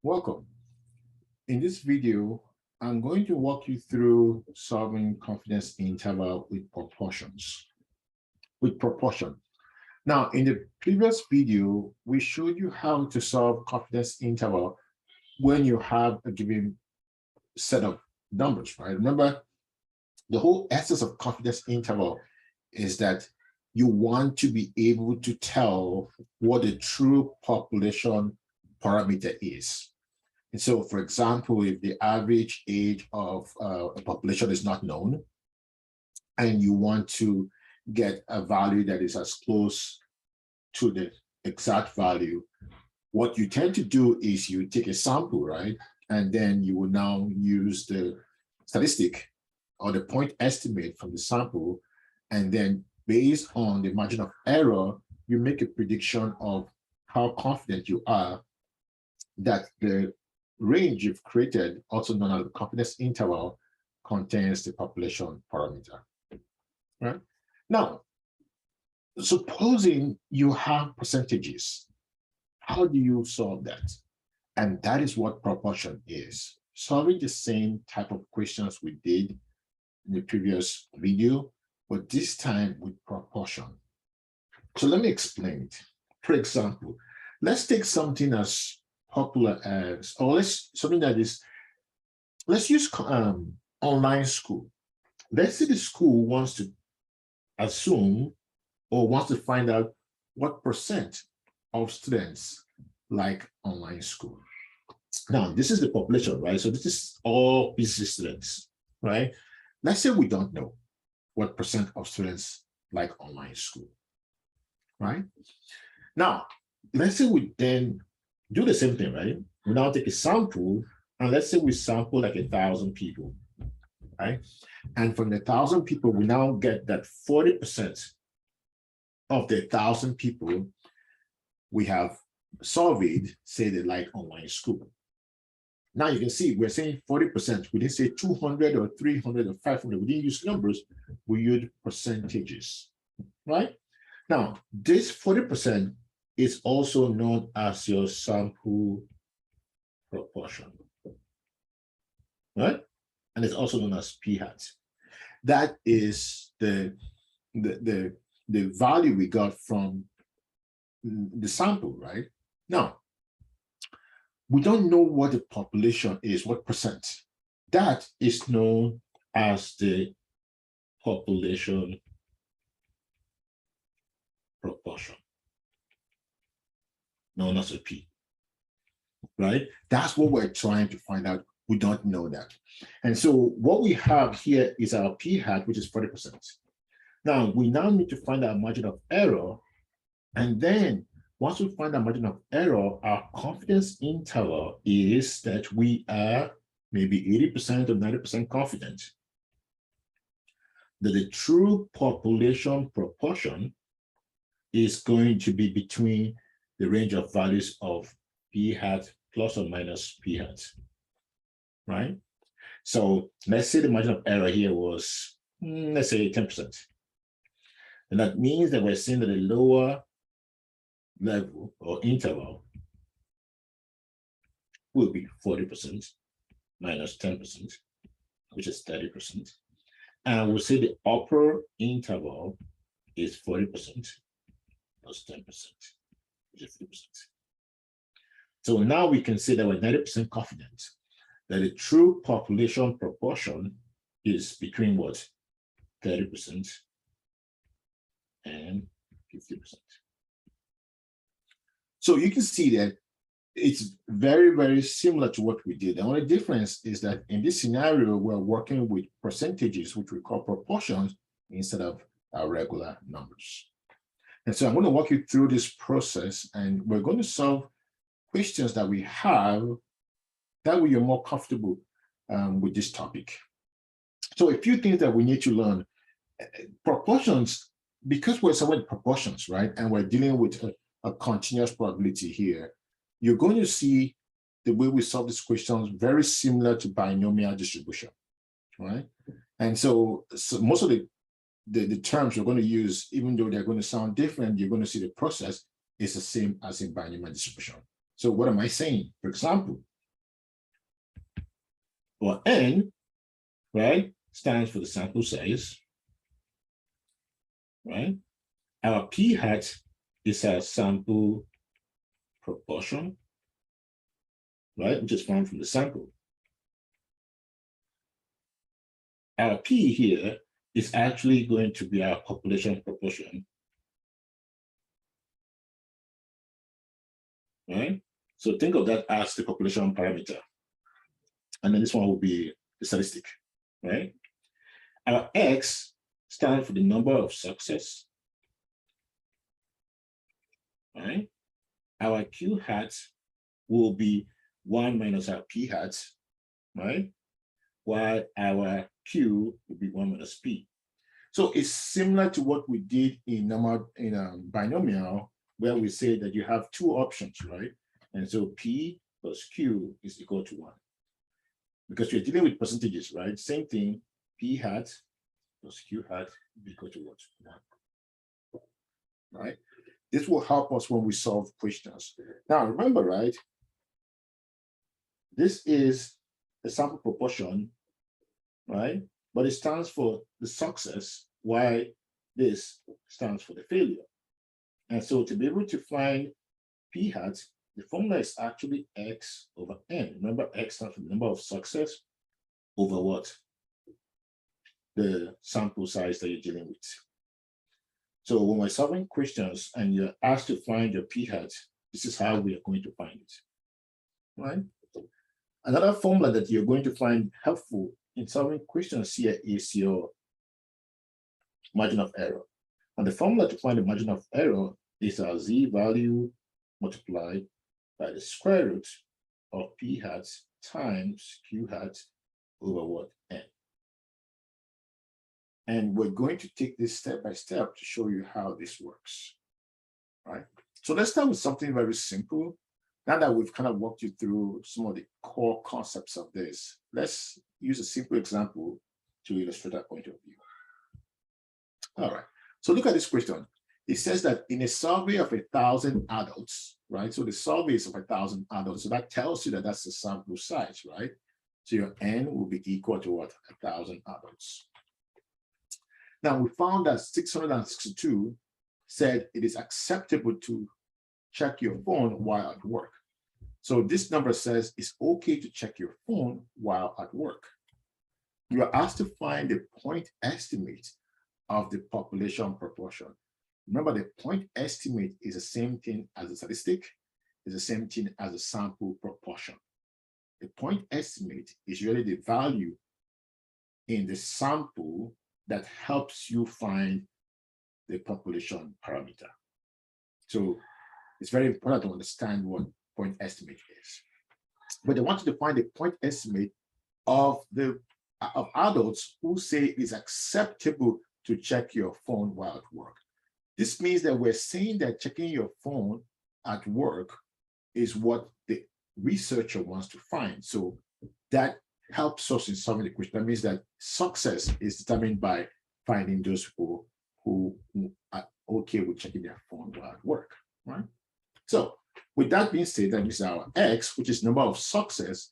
Welcome. In this video, I'm going to walk you through solving confidence interval with proportions. Now, in the previous video, we showed you how to solve confidence interval when you have a given set of numbers, right? Remember, the whole essence of confidence interval is that you want to be able to tell what the true population parameter is. And so, for example, if the average age of a population is not known, and you want to get a value that is as close to the exact value, what you tend to do is you take a sample, right? And then you will now use the statistic or the point estimate from the sample. And then based on the margin of error, you make a prediction of how confident you are that the range you've created, also known as the confidence interval, contains the population parameter, right? Now, supposing you have percentages, how do you solve that? And that is what proportion is. Solving the same type of questions we did in the previous video, but this time with proportion. So let me explain it. For example, let's take something as popular as, or let's use online school. Let's say the school wants to assume or wants to find out what percent of students like online school. Now, this is the population, right? So this is all PCC students, right? Let's say we don't know what percent of students like online school, right? Now, let's say we then do the same thing, right? We now take a sample, and let's say we sample like 1,000 people, right? And from the 1,000 people, we now get that 40% of the 1,000 people we have surveyed say they like online school. Now you can see we're saying 40%. We didn't say 200 or 300 or 500. We didn't use numbers. We used percentages, right? Now, this 40% is also known as your sample proportion, right? And it's also known as p hat. That is the value we got from the sample, right? Now, we don't know what the population is, what percent. That is known as the population proportion, known as a P, right? That's what we're trying to find out. We don't know that. And so what we have here is our P hat, which is 40%. Now, we now need to find our margin of error. And then once we find our margin of error, our confidence interval is that we are maybe 80% or 90% confident that the true population proportion is going to be between the range of values of p hat plus or minus p hat, right? So let's say the margin of error here was, let's say 10%. And that means that we're saying that the lower level or interval will be 40% minus 10%, which is 30%. And we'll say the upper interval is 40% plus 10%, which is 50%. So now we can say that we're 90% confident that the true population proportion is between what? 30% and 50%. So you can see that it's very, very similar to what we did. The only difference is that in this scenario, we're working with percentages, which we call proportions, instead of our regular numbers. And so I'm going to walk you through this process, and we're going to solve questions that we have that way you're more comfortable with this topic. So a few things that we need to learn. Proportions, because we're solving proportions, right? And we're dealing with a continuous probability here, you're going to see the way we solve these questions very similar to binomial distribution, right? And so most of the terms you're going to use, even though they're going to sound different, you're going to see the process is the same as in binomial distribution. So what am I saying? For example, or N, right, stands for the sample size, right? Our P hat is our sample proportion, right, which is found from the sample. Our P here is actually going to be our population proportion, right? So think of that as the population parameter. And then this one will be the statistic, right? Our X stands for the number of success, right? Our Q hat will be 1 minus our P hat, right? While our Q will be 1 minus P. So it's similar to what we did in binomial, where we say that you have two options, right? And so P plus Q is equal to 1. Because you're dealing with percentages, right? Same thing, P hat plus Q hat equal to what? 1. Right? This will help us when we solve questions. Now, remember, right? This is the sample proportion, right? But it stands for the success, while this stands for the failure. And so to be able to find P hat, the formula is actually X over N. Remember, X stands for the number of success over what? The sample size that you're dealing with. So when we're solving questions and you're asked to find your P hat, this is how we are going to find it, right? Another formula that you're going to find helpful in solving questions here is your margin of error. And the formula to find the margin of error is our Z value multiplied by the square root of P hat times Q hat over what? N. And we're going to take this step by step to show you how this works, right? So let's start with something very simple. Now that we've kind of walked you through some of the core concepts of this, let's use a simple example to illustrate our point of view. All right, so look at this question. It says that in a survey of 1,000 adults, right? So the survey is of 1,000 adults. So that tells you that that's the sample size, right? So your N will be equal to what? 1,000 adults. Now we found that 662 said it is acceptable to check your phone while at work. So this number says it's okay to check your phone while at work. You are asked to find the point estimate of the population proportion. Remember, the point estimate is the same thing as a statistic, is the same thing as a sample proportion. The point estimate is really the value in the sample that helps you find the population parameter. So it's very important to understand what point estimate is. But they want you to find the point estimate of adults who say it is acceptable to check your phone while at work. This means that we're saying that checking your phone at work is what the researcher wants to find. So that helps us in solving the question. That means that success is determined by finding those people who are okay with checking their phone while at work, right? So with that being said, that means our X, which is number of success,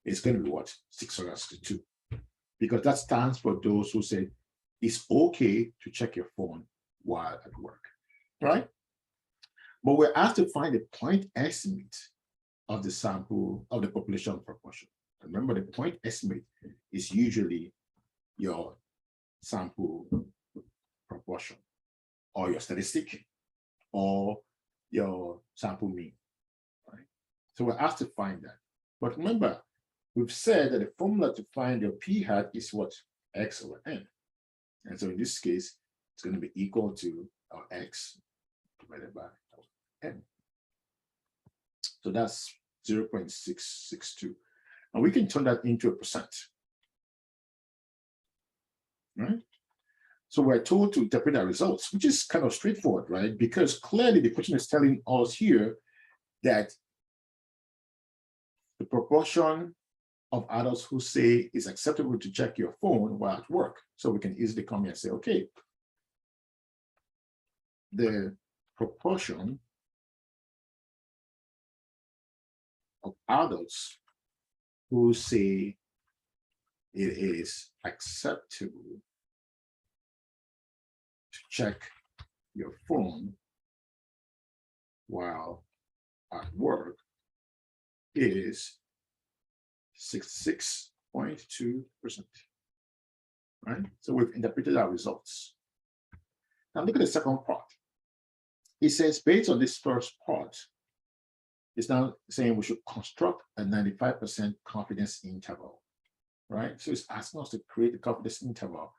is going to be what? 662. Because that stands for those who say it's okay to check your phone while at work, right? But we're asked to find the point estimate of the sample of the population proportion. Remember, the point estimate is usually your sample proportion or your statistic or your sample mean, right? So we're asked to find that. But remember, we've said that the formula to find your P hat is what? X over N. And so in this case, it's going to be equal to our X divided by N. So that's 0.662. And we can turn that into a percent, right? So we're told to interpret our results, which is kind of straightforward, right? Because clearly the question is telling us here that the proportion of adults who say it's acceptable to check your phone while at work. So we can easily come here and say, okay, the proportion of adults who say it is acceptable to check your phone while at work is 66.2%, right? So we've interpreted our results. Now look at the second part. It says, based on this first part, it's now saying we should construct a 95% confidence interval, right? So it's asking us to create a confidence interval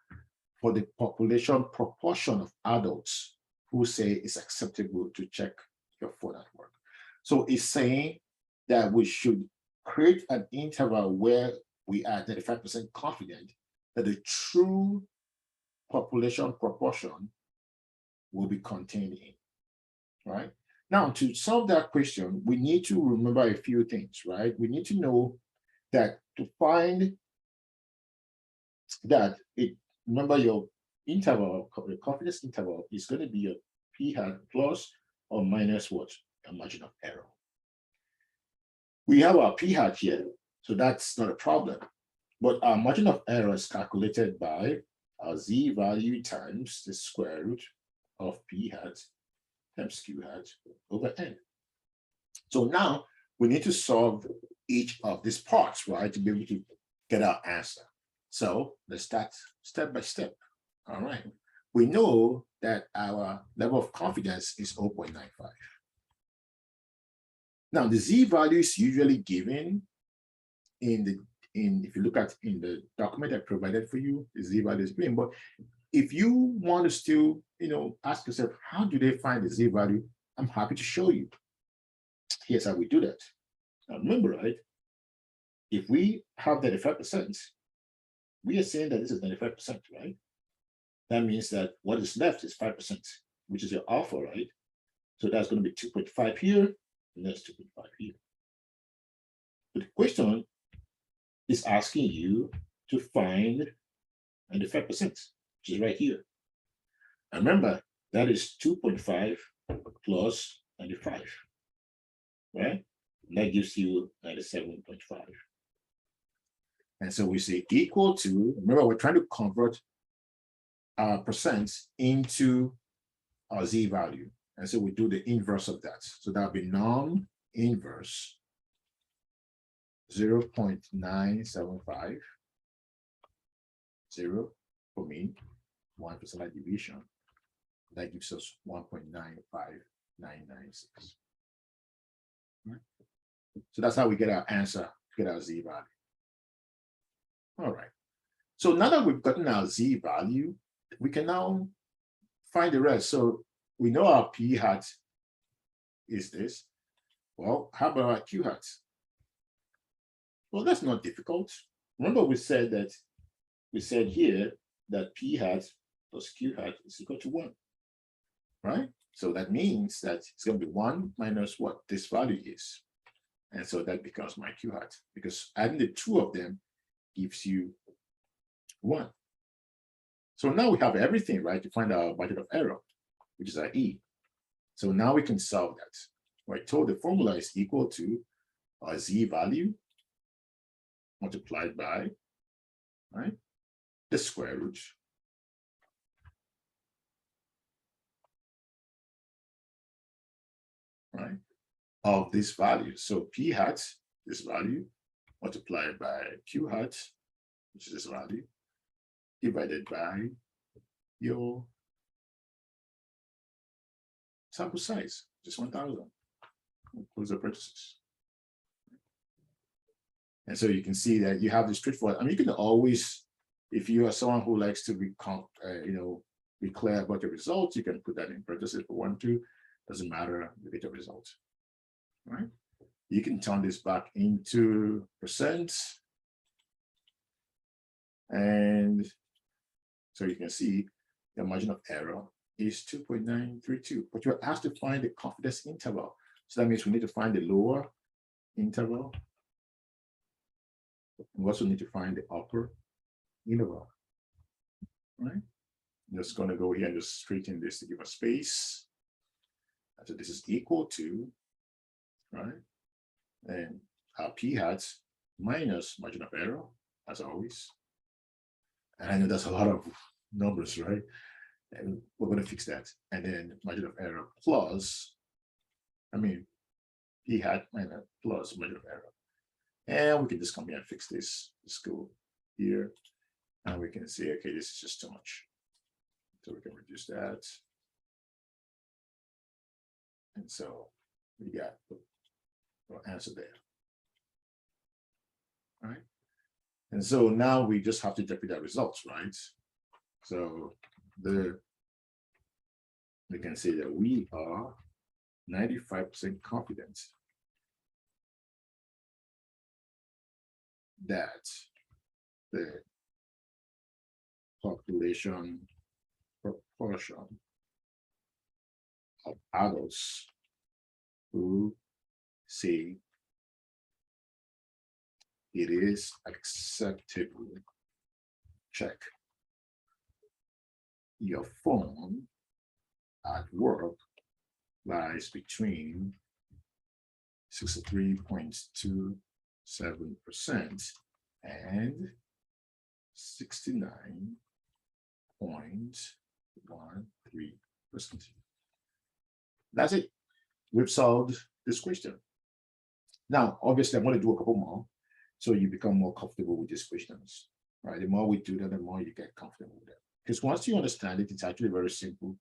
for the population proportion of adults who say it's acceptable to check your phone at work. So it's saying that we should create an interval where we are 95% confident that the true population proportion will be contained in, right? Now, to solve that question, we need to remember a few things, right? We need to know that to find that remember your interval, the confidence interval is going to be your p hat plus or minus what? A margin of error. We have our p hat here, so that's not a problem. But our margin of error is calculated by our z value times the square root of p hat times q hat over n. So now we need to solve each of these parts, right, to be able to get our answer. So let's start step by step. All right. We know that our level of confidence is 0.95. Now the z value is usually given if you look at in the document I provided for you, the z value is given. But if you want to still, ask yourself, how do they find the z value? I'm happy to show you. Here's how we do that. Now remember, right? If we have 95%, we are saying that this is 95%, right? That means that what is left is 5%, which is your alpha, right? So that's going to be 2.5 here, and that's 2.5 here. But the question is asking you to find 95%, which is right here. And remember, that is 2.5 plus 95, right? And that gives you 97.5. And so we say equal to, remember, we're trying to convert our percent into our z value. And so we do the inverse of that. So that'll be non-inverse 0.975, 0 for mean, 1 for standard deviation. That gives us 1.95996. Right? So that's how we get our answer, get our z value. All right. So now that we've gotten our z value, we can now find the rest. So we know our p hat is this. Well, how about our q hat? Well, that's not difficult. Remember we said here that p hat plus q hat is equal to 1, right? So that means that it's going to be 1 minus what this value is. And so that becomes my q hat, because adding the two of them gives you 1. So now we have everything, right, to find our margin of error, which is our E. So now we can solve that. We're told the formula is equal to our Z value multiplied by, right, the square root of this value. So P hat, this value, multiplied by Q hat, which is this value, divided by your sample size, just 1,000. Close the parentheses. And so you can see that you have the straightforward. I mean, you can always, if you are someone who likes to be clear about your results, you can put that in parentheses for 1, 2. Doesn't matter, you get your result. Right? You can turn this back into percent. And so you can see the margin of error is 2.932, but you're asked to find the confidence interval. So that means we need to find the lower interval. We also need to find the upper interval. Right? I'm just going to go here and just straighten this to give a space. So this is equal to, right? And our P hat minus margin of error, as always, And I know that's a lot of numbers, right? And we're going to fix that. And then margin of error plus, p hat minus plus margin of error. And we can just come here and fix this. Let's go here. And we can see, okay, this is just too much. So we can reduce that. And so we got the answer there. All right. And so now we just have to interpret the results, right? So we can say that we are 95% confident that the population proportion of adults who say it is acceptable, check your phone at work lies between 63.27% and 69.13%. That's it. We've solved this question. Now, obviously, I'm going to do a couple more so you become more comfortable with these questions, right? The more we do them, the more you get comfortable with them. Because once you understand it, it's actually very simple.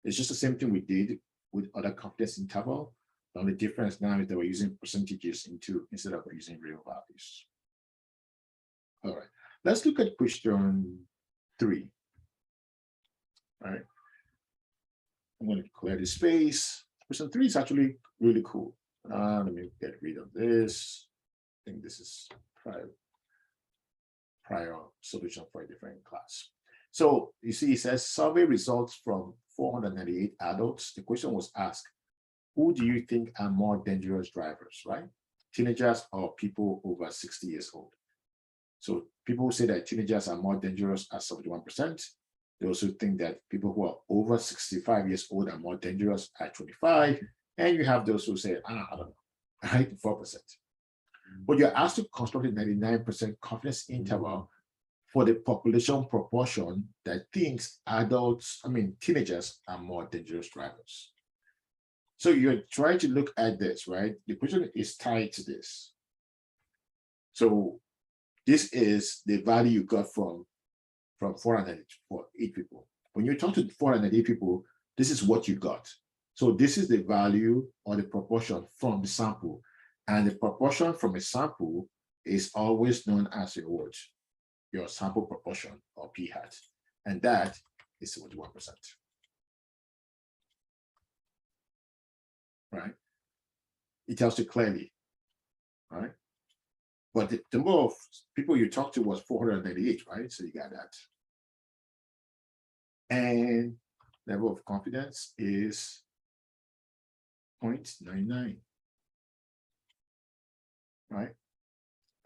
It's just the same thing we did with other confidence interval. The only difference now is that we're using percentages instead of using real values. All right, let's look at question 3. All right, I'm going to clear the space. Question 3 is really cool. Let me get rid of this. I think this is prior solution for a different class. So you see, it says survey results from 498 adults. The question was asked, who do you think are more dangerous drivers, right? Teenagers or people over 60 years old? So people say that teenagers are more dangerous at 71%. They also think that people who are over 65 years old are more dangerous at 25%. And you have those who say, I don't know, right? 4%. But you're asked to construct a 99% confidence interval for the population proportion that thinks teenagers are more dangerous drivers. So you're trying to look at this, right? The question is tied to this. So this is the value you got from 408 people. When you talk to 408 people, this is what you got. So this is the value or the proportion from the sample. And the proportion from a sample is always known as your sample proportion, or p hat. And that is 71%. Right? It tells you clearly, right? But the number of people you talked to was 498, right? So you got that. And level of confidence is 0.99. Right?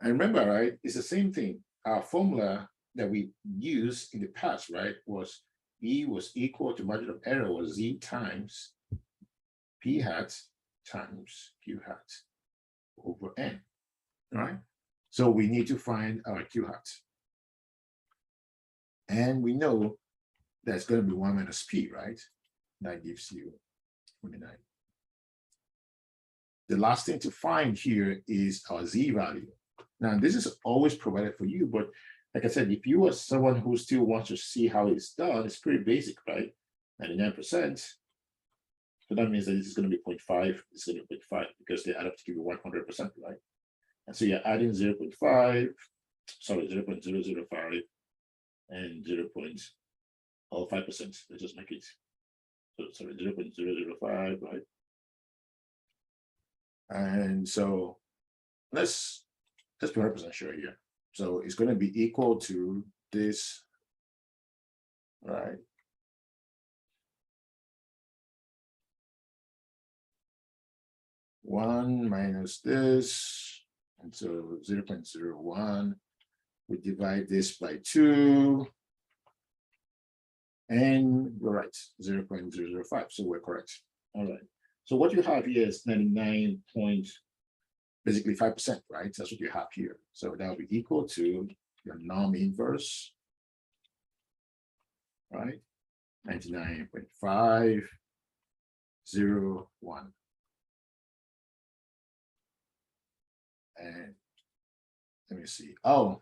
And remember, right, it's the same thing. Our formula that we used in the past, right, was E was equal to margin of error was Z times P hat times Q hat over N, right? So we need to find our Q hat. And we know that's going to be 1 minus P, right? That gives you 29. The last thing to find here is our Z value. Now, this is always provided for you, but like I said, if you are someone who still wants to see how it's done, it's pretty basic, right? 99%. So that means that this is going to be 0.5, it's going to be 0.5 because they add up to give you 100%, right? And so you're adding 0.5, sorry, 0.005 and 0.05%. Let's just make it, sorry, 0.005, right? And so let's be 100% sure here. So it's going to be equal to this, right? One minus this, and so 0.01. We divide this by 2, and we're right, 0.005. So we're correct. All right. So what you have here is 99 basically 5%, right? That's what you have here. So that will be equal to your norm inverse right? 99.501. And let me see. Oh,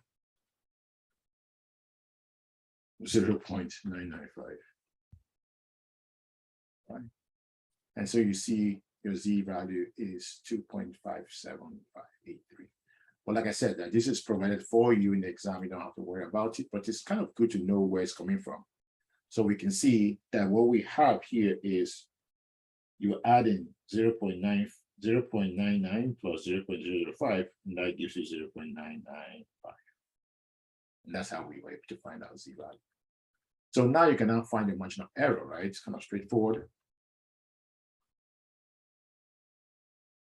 0.995. Right? And so you see your Z value is 2.57583. Well, like I said, that this is provided for you in the exam. You don't have to worry about it, but it's kind of good to know where it's coming from. So we can see that what we have here is you're adding 0.99 plus 0.005, and that gives you 0.995. And that's how we were able to find out Z value. So now you can now find the margin of error, right? It's kind of straightforward.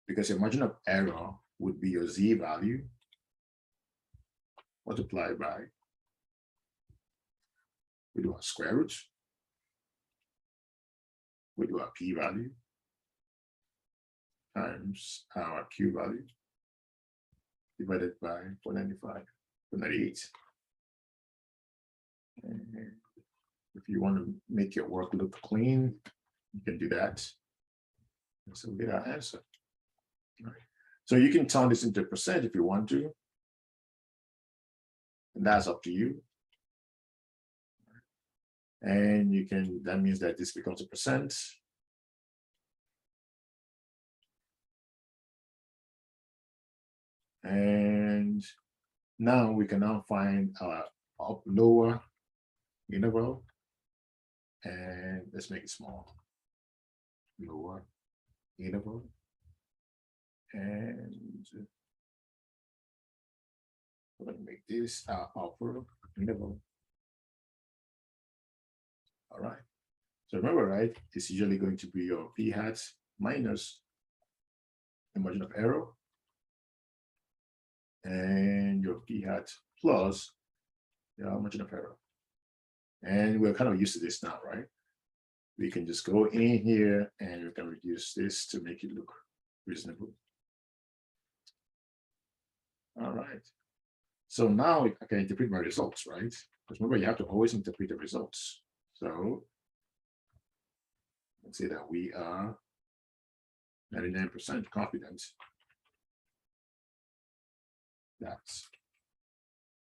Because your margin of error would be your Z value multiplied by, we do our square root, we do our P value times our Q value divided by 495, 498. And if you want to make your work look clean, you can do that. And so we get our answer. All right. So you can turn this into percent if you want to. And that's up to you. And you can, that means that this becomes a percent. And now we can now find our lower interval. And let's make it small. Lower interval. And we're going to make this our upper interval. All right. So remember, right, it's usually going to be your p hat minus the margin of error and your p hat plus the margin of error. And we're kind of used to this now, right? We can just go in here and we can reduce this to make it look reasonable. All right. So now I can interpret my results, right? Because remember, you have to always interpret the results. So let's say that we are 99% confident that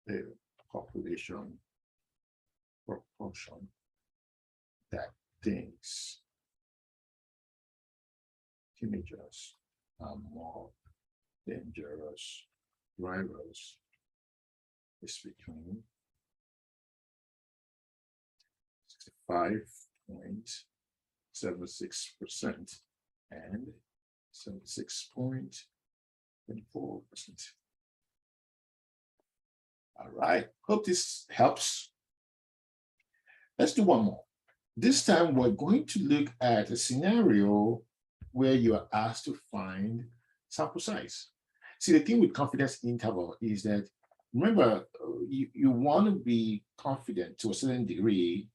the population proportion that thinks teenagers are more dangerous drivers is between 65.76% and 76.24%. All right, hope this helps. Let's do one more. This time we're going to look at a scenario where you are asked to find sample size. See, the thing with confidence interval is that, remember, you want to be confident to a certain degree,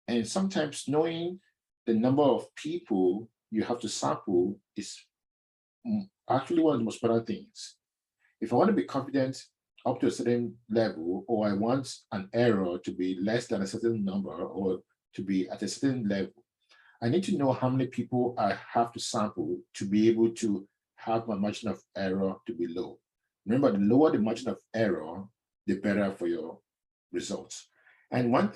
and sometimes knowing the number of people you have to sample is actually one of the most important things. If I want to be confident up to a certain level, or I want an error to be less than a certain number or to be at a certain level, I need to know how many people I have to sample to be able to have my margin of error to be low. Remember, the lower the margin of error, the better for your results. And one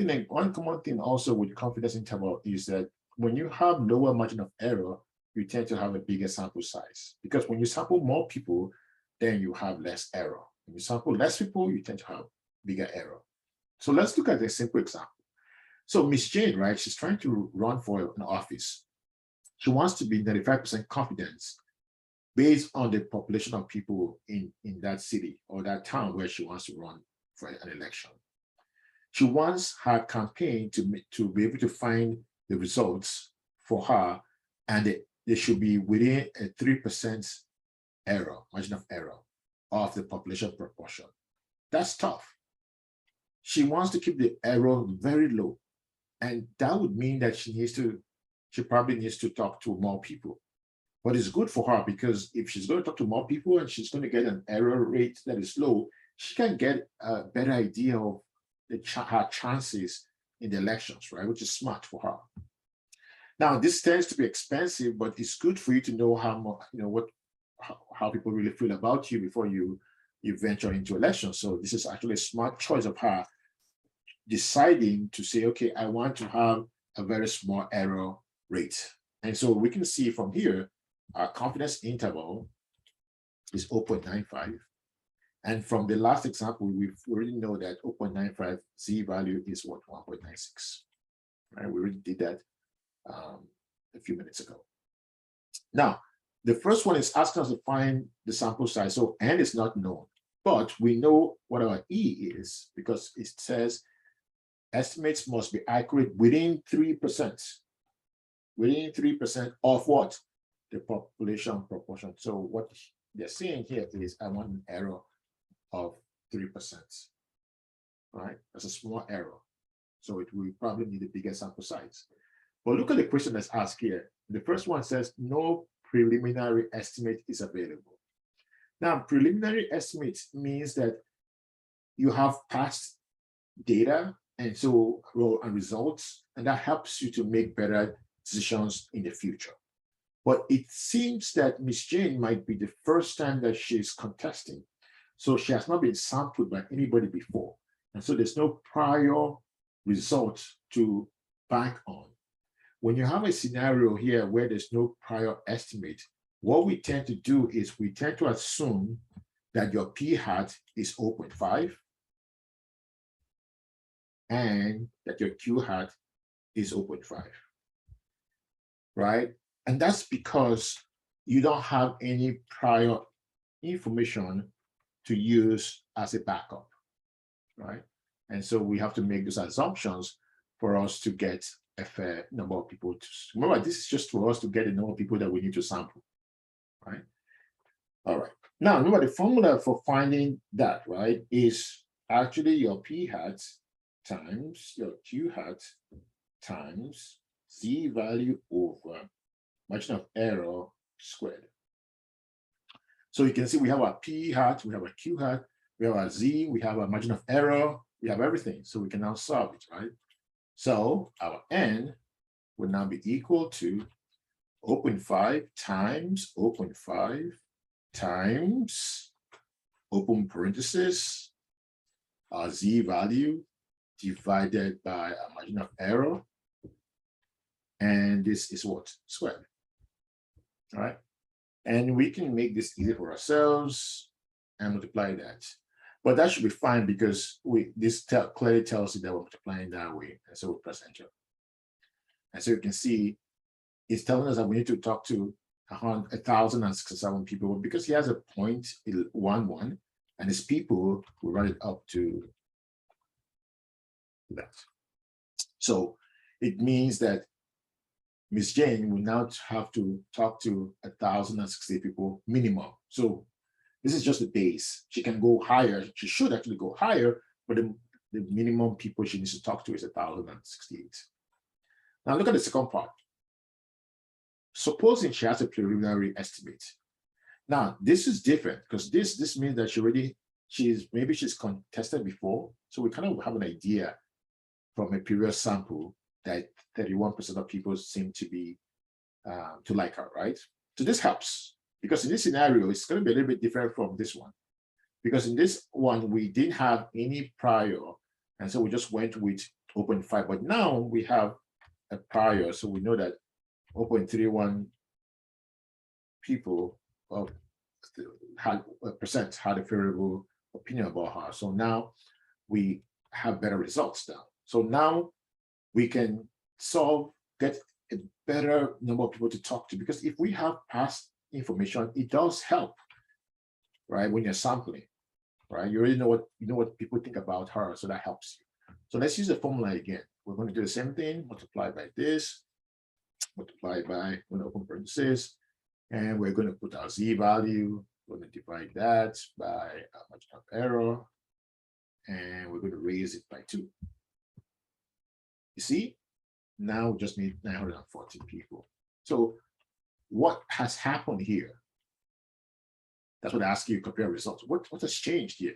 common thing also with confidence interval is that when you have lower margin of error, you tend to have a bigger sample size, because when you sample more people, then you have less error. When you sample less people, you tend to have bigger error. So let's look at a simple example. So Miss Jane, right, she's trying to run for an office. She wants to be 95% confident based on the population of people in that city or that town where she wants to run for an election. She wants her campaign to be able to find the results for her, and they should be within a 3% error, margin of error of the population proportion. That's tough. She wants to keep the error very low. And that would mean that she probably needs to talk to more people. But it's good for her, because if she's going to talk to more people and she's going to get an error rate that is low, she can get a better idea of her chances in the elections, right? Which is smart for her. Now, this tends to be expensive, but it's good for you to know how much, how people really feel about you before you venture into elections. So this is actually a smart choice of her deciding to say, okay, I want to have a very small error rate. And so we can see from here, our confidence interval is 0.95. And from the last example, we already know that 0.95 Z value is what, 1.96, right? We already did that a few minutes ago. Now, the first one is asking us to find the sample size. So N is not known, but we know what our E is because it says estimates must be accurate within 3%. Within 3% of what? The population proportion. So what they're saying here is I want an error of 3%, right? That's a small error. So it will probably need a bigger sample size. But look at the question that's asked here. The first one says no preliminary estimate is available. Now, preliminary estimate means that you have past data and results, and that helps you to make better decisions in the future. But it seems that Miss Jane might be the first time that she's contesting. So she has not been sampled by anybody before. And so there's no prior result to bank on. When you have a scenario here where there's no prior estimate, what we tend to do is we tend to assume that your p hat is 0.5 and that your q hat is 0.5, right? And that's because you don't have any prior information to use as a backup, right? And so we have to make those assumptions for us to get a fair number of people to, remember, this is just for us to get the number of people that we need to sample, right? All right. Now, remember the formula for finding that, right, is actually your p hat times your q hat times Z value over margin of error squared. So you can see we have our p hat, we have our q hat, we have our Z, we have our margin of error, we have everything. So we can now solve it, right? So our N would now be equal to 0.5 times 0.5 times open parenthesis, our Z value divided by our margin of error. And this is what? Squared. All right. And we can make this easy for ourselves and multiply that. But that should be fine because this clearly tells you that we're multiplying that way. And so we press enter. And so you can see it's telling us that we need to talk to 1,067 people, but because he has a 0.11 and his people will run it up to that. So it means that Miss Jane will now have to talk to 1,060 people minimum. So this is just the base. She can go higher. She should actually go higher, but the minimum people she needs to talk to is 1,068. Now look at the second part. Supposing she has a preliminary estimate. Now this is different because this means that maybe she's contested before. So we kind of have an idea from a previous sample that 31% of people seem to be to like her, right? So this helps because in this scenario, it's going to be a little bit different from this one. Because in this one, we didn't have any prior, and so we just went with 0.5. But now we have a prior, so we know that 0.31 people had a favorable opinion about her. So now we have better results now. So now we can get a better number of people to talk to, because if we have past information, it does help, right? When you're sampling, right? You already know what people think about her, so that helps you. So let's use the formula again. We're going to do the same thing, multiply by this, multiply by, we're going to open parentheses, and we're going to put our Z value. We're going to divide that by our margin of error, and we're going to raise it by 2. You see, now we just need 914 people. So what has happened here? That's what I ask you, compare results. What has changed here?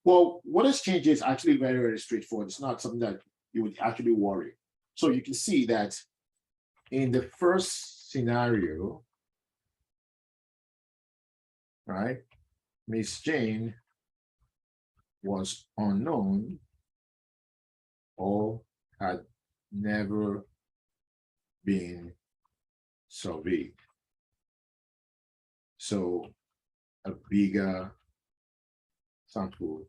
Well, what has changed is actually very, very straightforward. It's not something that you would actually worry. So you can see that in the first scenario, right, Miss Jane was unknown or had never been surveyed. So a bigger sample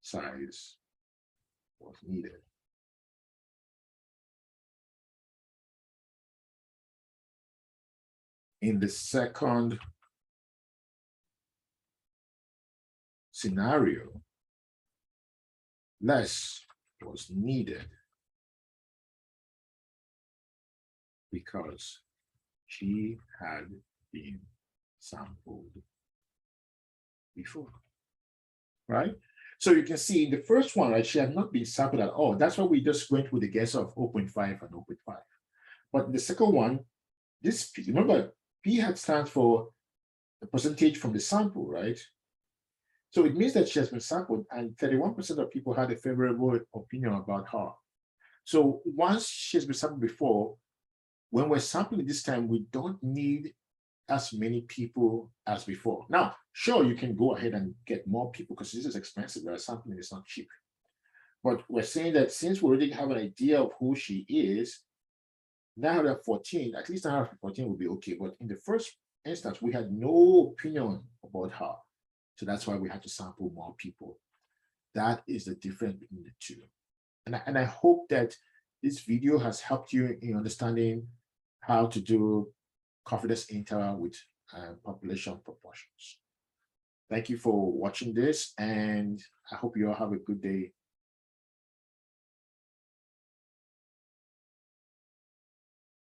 size was needed. In the second scenario, less was needed because she had been sampled before, right? So you can see in the first one, right, she had not been sampled at all. That's why we just went with the guess of 0.5 and 0.5. But the second one, this P, remember, P had stands for the percentage from the sample, right? So it means that she has been sampled and 31% of people had a favorable opinion about her. So once she's been sampled before, when we're sampling this time, we don't need as many people as before. Now, sure, you can go ahead and get more people because this is expensive. Sampling is not cheap. But we're saying that since we already have an idea of who she is, 914, at least 914 would be okay. But in the first instance, we had no opinion about her. So that's why we had to sample more people. That is the difference between the two. And I hope that this video has helped you in understanding how to do confidence interval with population proportions. Thank you for watching this, and I hope you all have a good day.